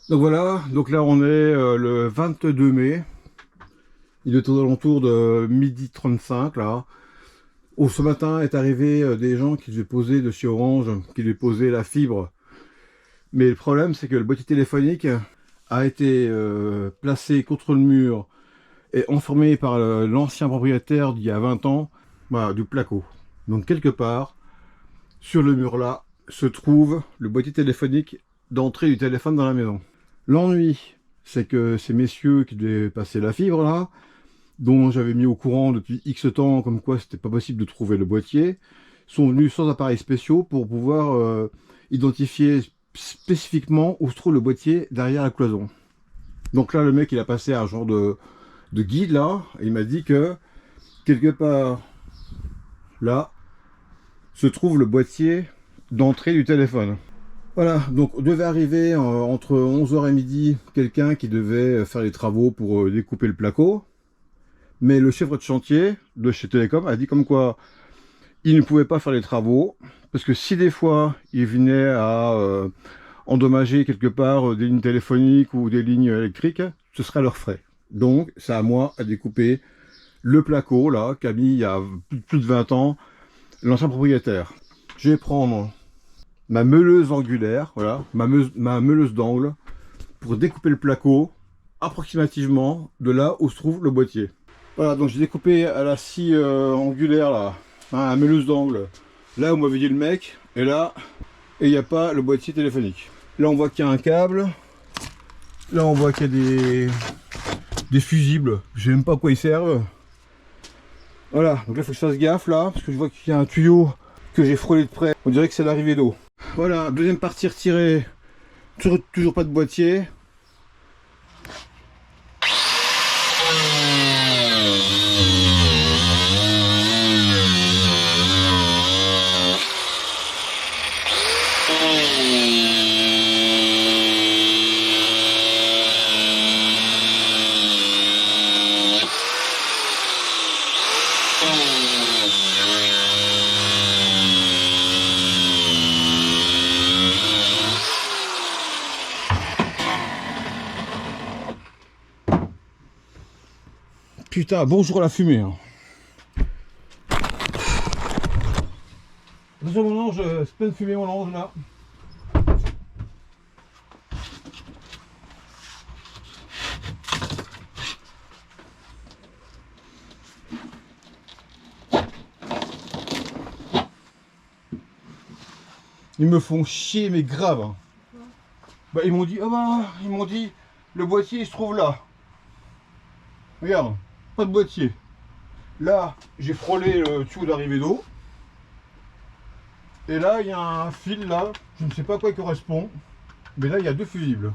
Donc voilà, donc là on est le 22 mai. Il est aux alentours de 12h35 là. Oh, ce matin est arrivé des gens qui devaient poser de chez Orange, qui devaient poser la fibre. Mais le problème c'est que le boîtier téléphonique a été placé contre le mur et enfermé par l'ancien propriétaire d'il y a 20 ans, voilà, du placo. Donc quelque part, sur le mur là, se trouve le boîtier téléphonique d'entrée du téléphone dans la maison. L'ennui, c'est que ces messieurs qui devaient passer la fibre là, dont j'avais mis au courant depuis X temps, comme quoi c'était pas possible de trouver le boîtier, sont venus sans appareils spéciaux pour pouvoir identifier spécifiquement où se trouve le boîtier derrière la cloison. Donc là, le mec, il a passé un genre de guide là, et il m'a dit que quelque part là se trouve le boîtier d'entrée du téléphone. Voilà, donc devait arriver entre 11h et midi quelqu'un qui devait faire les travaux pour découper le placo. Mais le chef de chantier de chez Télécom a dit comme quoi il ne pouvait pas faire les travaux parce que si des fois il venait à endommager quelque part des lignes téléphoniques ou des lignes électriques, ce serait à leurs frais. Donc c'est à moi à découper le placo là qu'a mis il y a plus de 20 ans l'ancien propriétaire. Je vais prendre ma meuleuse angulaire, voilà, ma meuleuse d'angle pour découper le placo approximativement de là où se trouve le boîtier. Voilà, donc j'ai découpé à la scie angulaire là, hein, à meuleuse d'angle, là où m'avait dit le mec, et là, et il n'y a pas le boîtier téléphonique. Là on voit qu'il y a un câble, là on voit qu'il y a des fusibles, je sais même pas à quoi ils servent. Voilà, donc là il faut que je fasse gaffe là, parce que je vois qu'il y a un tuyau que j'ai frôlé de près, on dirait que c'est l'arrivée d'eau. Voilà, deuxième partie retirée, toujours pas de boîtier. Putain, bonjour la fumée. Hein. Attention mon ange, c'est plein de fumée mon ange là. Ils me font chier mais grave. Hein. Bah ils m'ont dit, le boîtier il se trouve là. Regarde, pas de boîtier. Là, j'ai frôlé le tuyau d'arrivée d'eau. Et là, il y a un fil là, je ne sais pas à quoi il correspond. Mais là, il y a deux fusibles.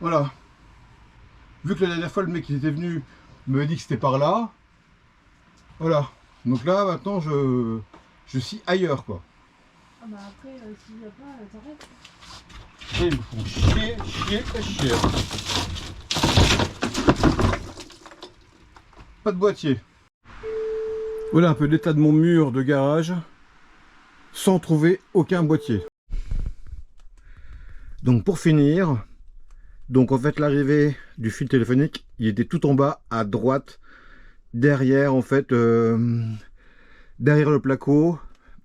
Voilà. Vu que la dernière fois, le mec qui était venu m'avait dit que c'était par là. Voilà. Donc là, maintenant, je suis ailleurs, quoi. Ah bah après, s'il n'y a pas, t'arrêtes. Et ils me font chier, chier et chier. Pas de boîtier. Voilà un peu l'état de mon mur de garage sans trouver aucun boîtier. Donc pour finir, donc en fait l'arrivée du fil téléphonique, il était tout en bas à droite, derrière en fait, derrière le placo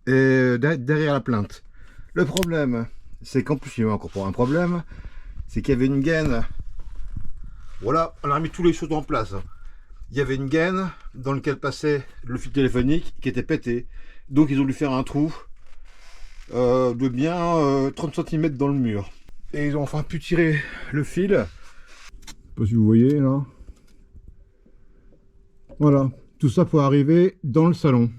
et derrière la plainte. Le problème, c'est qu'en plus il y avait encore un problème, c'est qu'il y avait une gaine. Voilà, on a remis toutes les choses en place. Il y avait une gaine dans laquelle passait le fil téléphonique qui était pété. Donc ils ont dû faire un trou de bien 30 cm dans le mur. Et ils ont enfin pu tirer le fil. Je sais pas si vous voyez là. Voilà, tout ça pour arriver dans le salon.